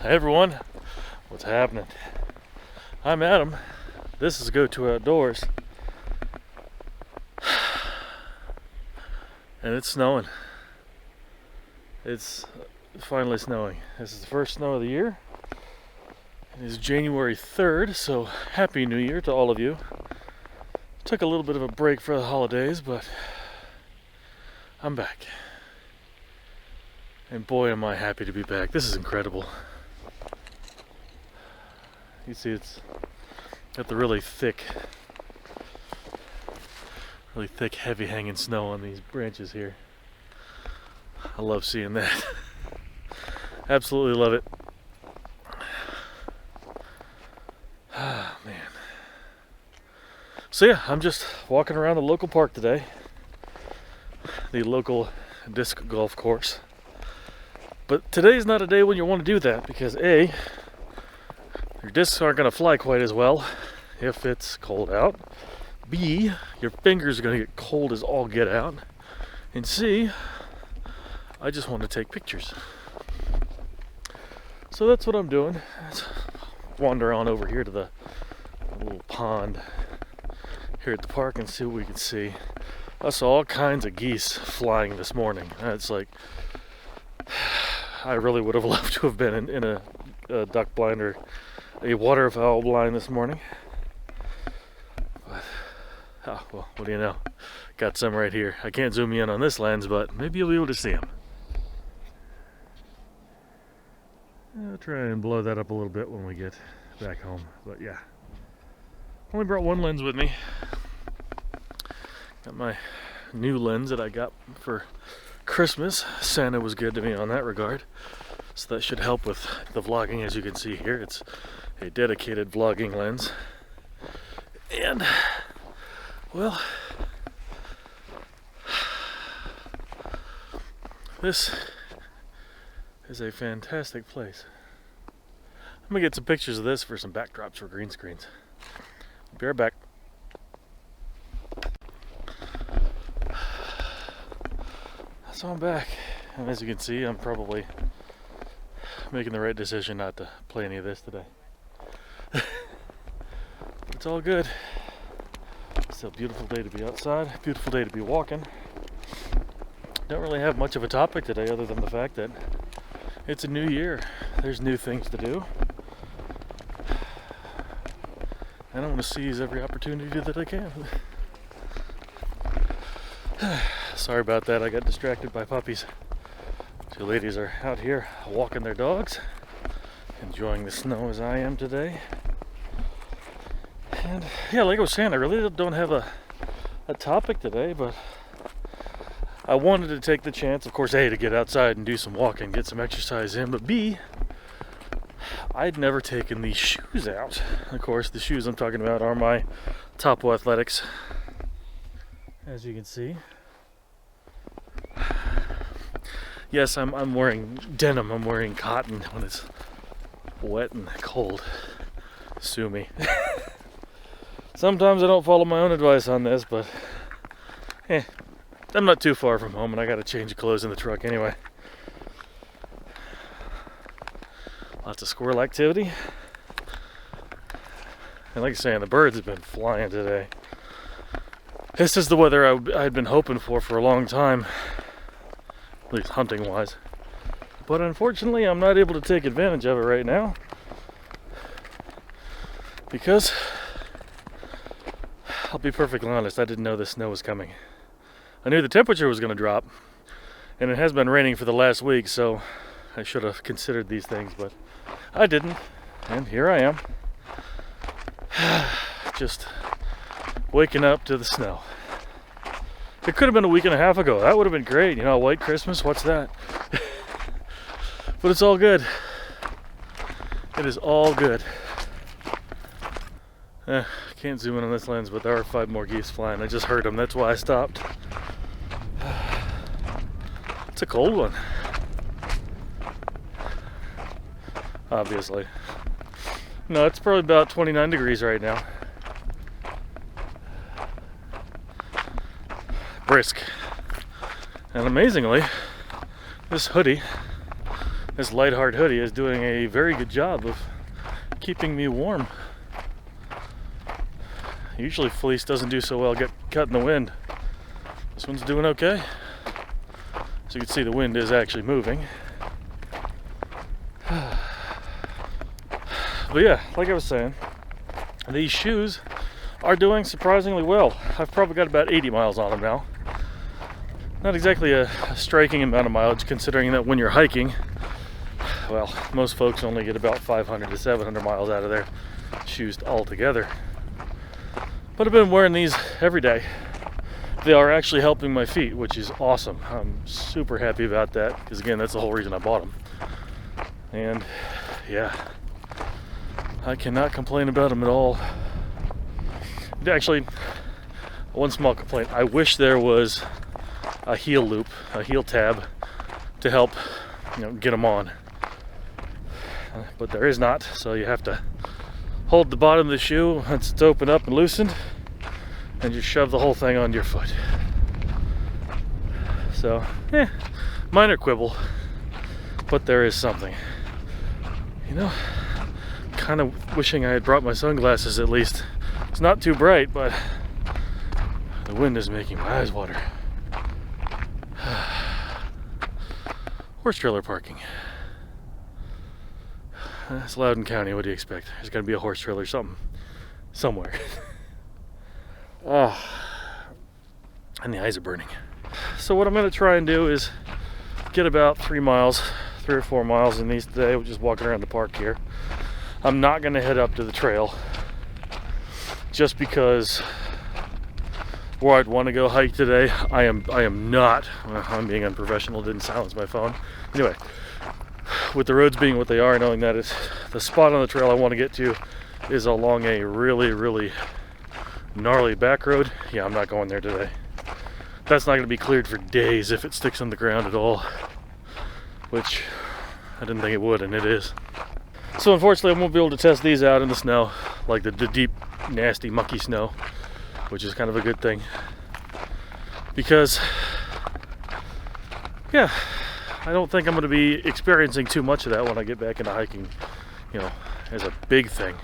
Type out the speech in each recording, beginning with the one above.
Hey everyone, what's happening? I'm Adam. This is Go To Outdoors. And it's snowing. It's finally snowing. This is the first snow of the year. It is January 3rd, so Happy New Year to all of you. Took a little bit of a break for the holidays, but I'm back. And boy, am I happy to be back. This is incredible. You see, it's got the really thick, heavy hanging snow on these branches here. I love seeing that. Absolutely love it. Ah, man. So yeah, I'm just walking around the local park today. The local disc golf course. But today's not a day when you want to do that because A, your discs aren't going to fly quite as well if it's cold out. B, your fingers are going to get cold as all get out. And C, I just want to take pictures. So that's what I'm doing. Let's wander on over here to the little pond here at the park and see what we can see. I saw all kinds of geese flying this morning. It's like, I really would have loved to have been in a duck blind or a waterfowl blind this morning. But, oh, well, what do you know? Got some right here. I can't zoom in on this lens, but maybe you'll be able to see them. I'll try and blow that up a little bit when we get back home. But yeah, only brought one lens with me. Got my new lens that I got for Christmas. Santa was good to me on that regard. So that should help with the vlogging. As you can see here, it's a dedicated vlogging lens. And, well, this is a fantastic place. I'm gonna get some pictures of this for some backdrops for green screens. Be right back. So I'm back, and as you can see, I'm probably making the right decision not to play any of this today. But it's all good. It's a beautiful day to be outside, beautiful day to be walking. Don't really have much of a topic today other than the fact that it's a new year. There's new things to do. And I want to seize every opportunity that I can. Sorry about that, I got distracted by puppies. Two ladies are out here walking their dogs, enjoying the snow as I am today. And yeah, like I was saying, I really don't have a topic today, but I wanted to take the chance, of course, A, to get outside and do some walking, get some exercise in, but B, I'd never taken these shoes out. Of course, the shoes I'm talking about are my Topo Athletics. As you can see. Yes, I'm wearing denim, I'm wearing cotton when it's wet and cold. Sue me. Sometimes I don't follow my own advice on this, but I'm not too far from home and I gotta change clothes in the truck anyway. Lots of squirrel activity. And like I was saying, the birds have been flying today. This is the weather I'd been hoping for a long time. At least hunting wise. But unfortunately, I'm not able to take advantage of it right now. Because, I'll be perfectly honest, I didn't know the snow was coming. I knew the temperature was going to drop. And it has been raining for the last week, so I should have considered these things, but I didn't. And here I am. Just waking up to the snow. It could have been a week and a half ago. That would have been great. You know, a white Christmas, what's that? But it's all good. It is all good. Can't zoom in on this lens, but there are 5 more geese flying. I just heard them. That's why I stopped. It's a cold one. Obviously. No, it's probably about 29 degrees right now. Brisk. And amazingly, this hoodie this Lightheart hoodie is doing a very good job of keeping me warm. Usually fleece doesn't do so well, get cut in the wind. This one's doing okay. So you can see the wind is actually moving. But yeah, like I was saying, these shoes are doing surprisingly well. I've probably got about 80 miles on them now. Not exactly a striking amount of mileage, considering that when you're hiking, well, most folks only get about 500 to 700 miles out of their shoes altogether. But I've been wearing these every day. They are actually helping my feet, which is awesome. I'm super happy about that, because again, that's the whole reason I bought them. And yeah, I cannot complain about them at all. Actually, one small complaint. I wish there was a heel loop, a heel tab to help, get them on. But there is not, so you have to hold the bottom of the shoe once it's opened up and loosened, and just shove the whole thing onto your foot. So, minor quibble, but there is something. Kind of wishing I had brought my sunglasses at least. It's not too bright, but the wind is making my eyes water. Horse trailer parking. It's Loudoun County, what do you expect? There's gotta be a horse trailer somewhere. And the eyes are burning. So what I'm gonna try and do is get about 3 or 4 miles in these today. We're just walking around the park here. I'm not gonna head up to the trail, just because where I'd want to go hike today, I am not. I'm being unprofessional, didn't silence my phone. Anyway, with the roads being what they are, knowing that it's the spot on the trail I want to get to is along a really, really gnarly back road. Yeah, I'm not going there today. That's not going to be cleared for days if it sticks on the ground at all, which I didn't think it would, and it is. So unfortunately, I won't be able to test these out in the snow, like the deep, nasty, mucky snow, which is kind of a good thing, because yeah, I don't think I'm going to be experiencing too much of that when I get back into hiking, as a big thing.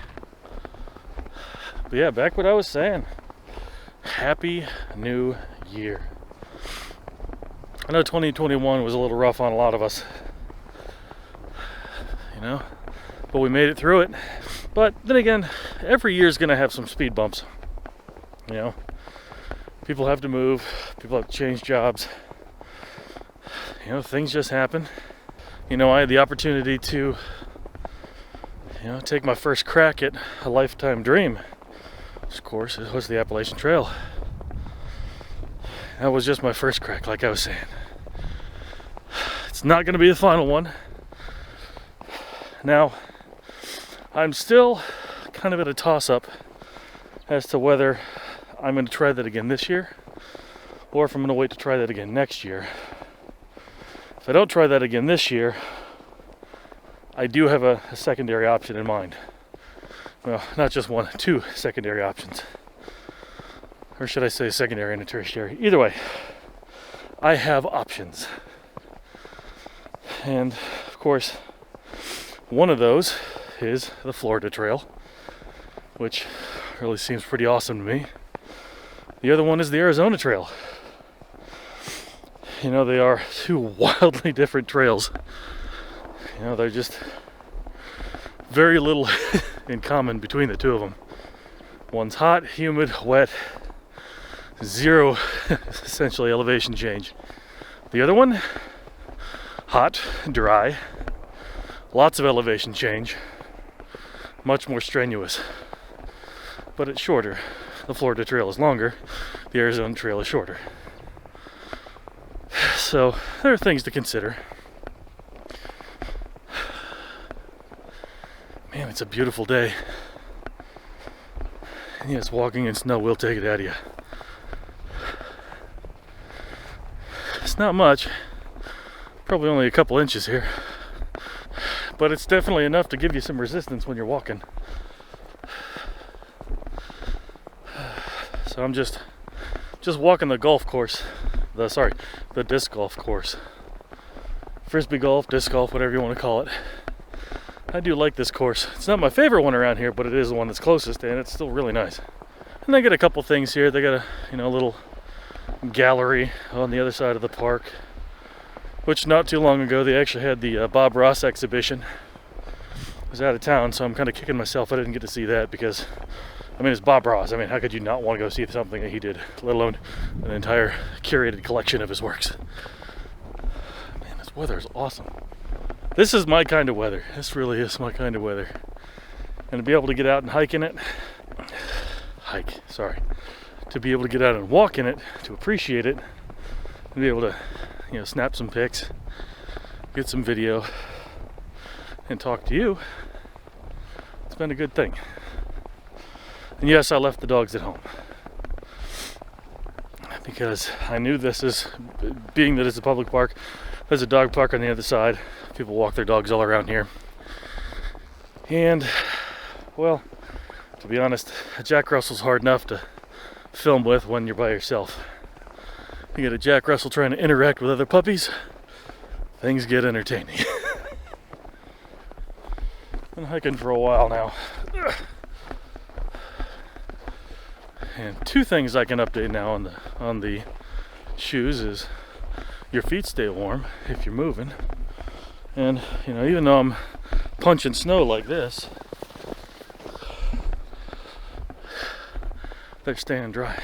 But yeah, back what I was saying. Happy New Year. I know 2021 was a little rough on a lot of us, but we made it through it. But then again, every year is going to have some speed bumps. People have to move, people have to change jobs. Things just happen. I had the opportunity to, take my first crack at a lifetime dream. Of course, it was the Appalachian Trail. That was just my first crack, like I was saying. It's not going to be the final one. Now, I'm still kind of at a toss-up as to whether I'm going to try that again this year, or if I'm going to wait to try that again next year. If I don't try that again this year, I do have a secondary option in mind. Well, not just one, 2 secondary options. Or should I say secondary and a tertiary? Either way, I have options. And, of course, one of those is the Florida Trail, which really seems pretty awesome to me. The other one is the Arizona Trail. They are 2 wildly different trails. They're just very little in common between the 2 of them. One's hot, humid, wet, 0 essentially elevation change. The other one, hot, dry, lots of elevation change, much more strenuous, but it's shorter. The Florida Trail is longer, the Arizona Trail is shorter. So there are things to consider. Man, it's a beautiful day. And yes, walking in snow will take it out of you. It's not much, probably only a couple inches here, but it's definitely enough to give you some resistance when you're walking. So I'm just walking the golf course, the disc golf course. frisbee golf, disc golf, whatever you want to call it. I do like this course. It's not my favorite one around here, but it is the one that's closest, and it's still really nice. And they get a couple things here. They got a little gallery on the other side of the park, which not too long ago they actually had the Bob Ross exhibition. I was out of town, so I'm kind of kicking myself I didn't get to see that because, I mean, it's Bob Ross. I mean, how could you not want to go see something that he did, let alone an entire curated collection of his works? Man, this weather is awesome. This is my kind of weather. This really is my kind of weather. And to be able to get out and hike in it, to be able to get out and walk in it, to appreciate it, and be able to, snap some pics, get some video, and talk to you, it's been a good thing. And yes, I left the dogs at home because I knew being that it's a public park, there's a dog park on the other side. People walk their dogs all around here. And, well, to be honest, Jack Russell's hard enough to film with when you're by yourself. You get a Jack Russell trying to interact with other puppies, things get entertaining. Been hiking for a while now. And two things I can update now on the shoes is your feet stay warm if you're moving. And, even though I'm punching snow like this, they're staying dry.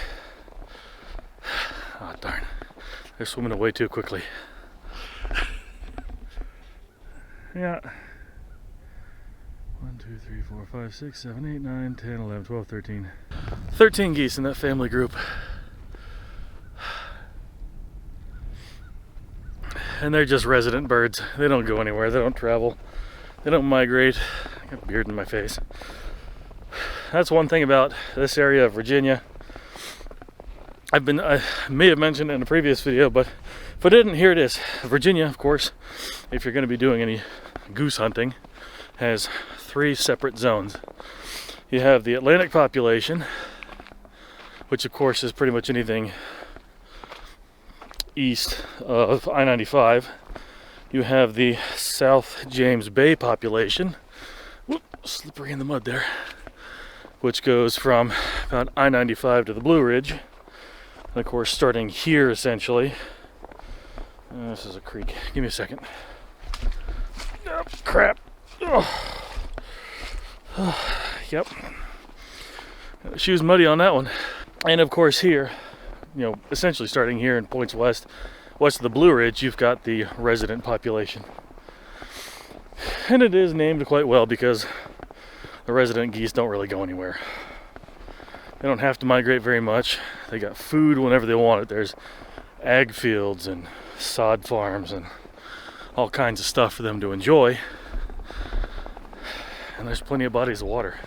Oh, darn. They're swimming away too quickly. Yeah. 1, 2, 3, 4, 5, 6, 7, 8, 9, 10, 11, 12, 13. 13 geese in that family group. And they're just resident birds. They don't go anywhere. They don't travel. They don't migrate. I got a beard in my face. That's one thing about this area of Virginia. I may have mentioned it in a previous video, but if I didn't, here it is. Virginia, of course, if you're going to be doing any goose hunting, has 3 separate zones. You have the Atlantic population, which of course is pretty much anything east of I-95. You have the South James Bay population, slippery in the mud there, which goes from about I-95 to the Blue Ridge. And of course, starting here essentially, this is a creek. Give me a second. Oh, crap. Oh. Yep. Shoes muddy on that one. And of course here, essentially starting here in points west of the Blue Ridge, you've got the resident population. And it is named quite well because the resident geese don't really go anywhere. They don't have to migrate very much. They got food whenever they want it. There's ag fields and sod farms and all kinds of stuff for them to enjoy. And there's plenty of bodies of water.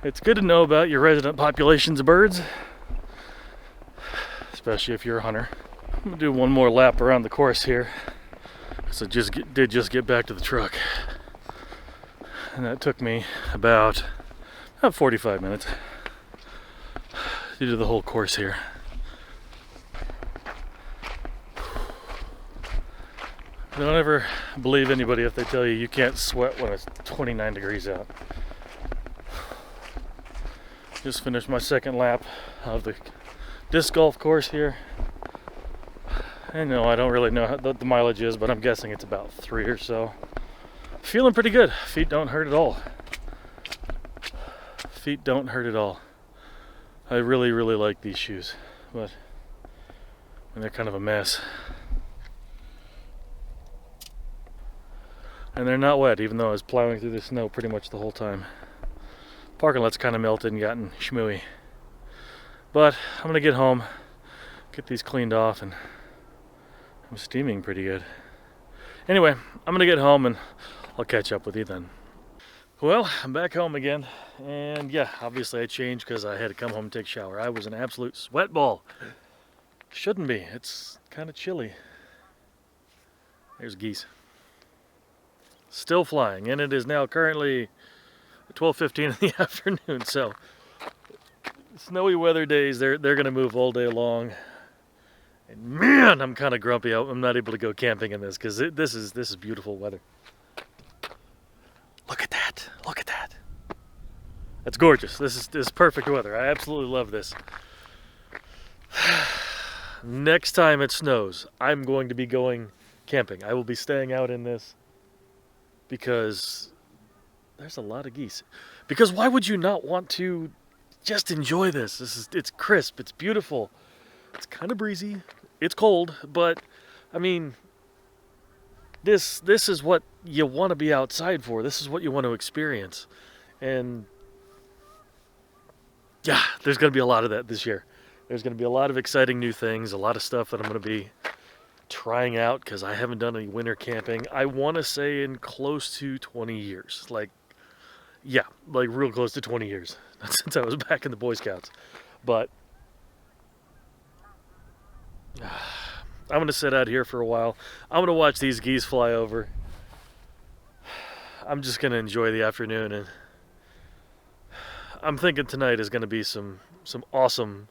It's good to know about your resident populations of birds, especially if you're a hunter. I'm gonna do one more lap around the course here, because I did just get back to the truck, and that took me about 45 minutes to do the whole course here. Don't ever believe anybody if they tell you you can't sweat when it's 29 degrees out. Just finished my second lap of the disc golf course here. I know I don't really know what the mileage is, but I'm guessing it's about 3 or so. Feeling pretty good. Feet don't hurt at all. Feet don't hurt at all. I really, really like these shoes, but they're kind of a mess. And they're not wet, even though I was plowing through the snow pretty much the whole time. Parking lot's kind of melted and gotten schmooey. But I'm gonna get home, get these cleaned off, and I'm steaming pretty good. Anyway, I'm gonna get home and I'll catch up with you then. Well, I'm back home again, and yeah, obviously I changed because I had to come home and take a shower. I was an absolute sweat ball. Shouldn't be. It's kind of chilly. There's geese. Still flying, and it is now currently 12:15 in the afternoon, so snowy weather days, they're going to move all day long, And man, I'm kind of grumpy. I'm not able to go camping in this because this is beautiful weather. Look at that! Look at that! That's gorgeous. This is perfect weather. I absolutely love this. Next time it snows, I'm going to be going camping. I will be staying out in this because there's a lot of geese. Because why would you not want to just enjoy this? It's crisp, it's beautiful. It's kind of breezy. It's cold, but I mean, this is what you want to be outside for. This is what you want to experience. And yeah, there's going to be a lot of that this year. There's going to be a lot of exciting new things, a lot of stuff that I'm going to be trying out because I haven't done any winter camping. I want to say in close to 20 years. Like real close to 20 years since I was back in the Boy Scouts. But I'm going to sit out here for a while. I'm going to watch these geese fly over. I'm just going to enjoy the afternoon, and I'm thinking tonight is going to be some awesome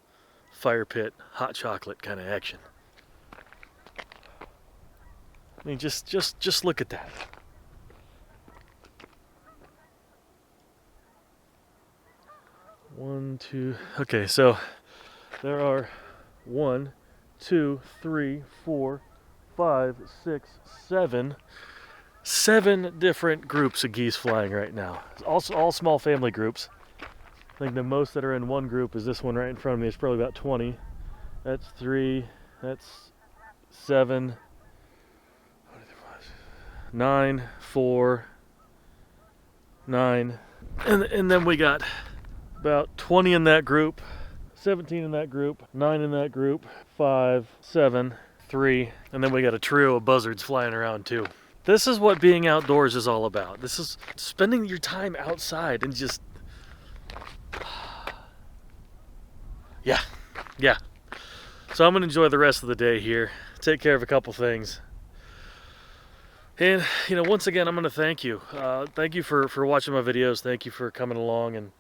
fire pit, hot chocolate kind of action. I mean, just look at that. One, two. Okay, so there are 1, 2, 3, 4, 5, 6, 7. 7 different groups of geese flying right now. Also, all small family groups. I think the most that are in one group is this one right in front of me. It's probably about 20. That's 3. That's 7. 9, 4, 9. And then we got about 20 in that group, 17 in that group, 9 in that group, 5, 7, 3. And then we got a trio of buzzards flying around too. This is what being outdoors is all about. This is spending your time outside and just... Yeah. So I'm going to enjoy the rest of the day here, take care of a couple things. And, once again, I'm going to thank you. Thank you for watching my videos. Thank you for coming along. And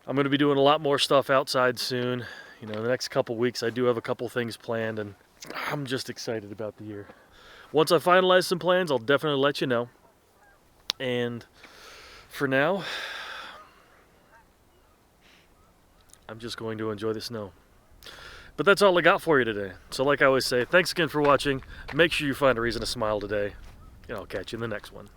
I'm going to be doing a lot more stuff outside soon. The next couple weeks, I do have a couple things planned, and I'm just excited about the year. Once I finalize some plans, I'll definitely let you know. And for now, I'm just going to enjoy the snow. But that's all I got for you today. So like I always say, thanks again for watching. Make sure you find a reason to smile today. And I'll catch you in the next one.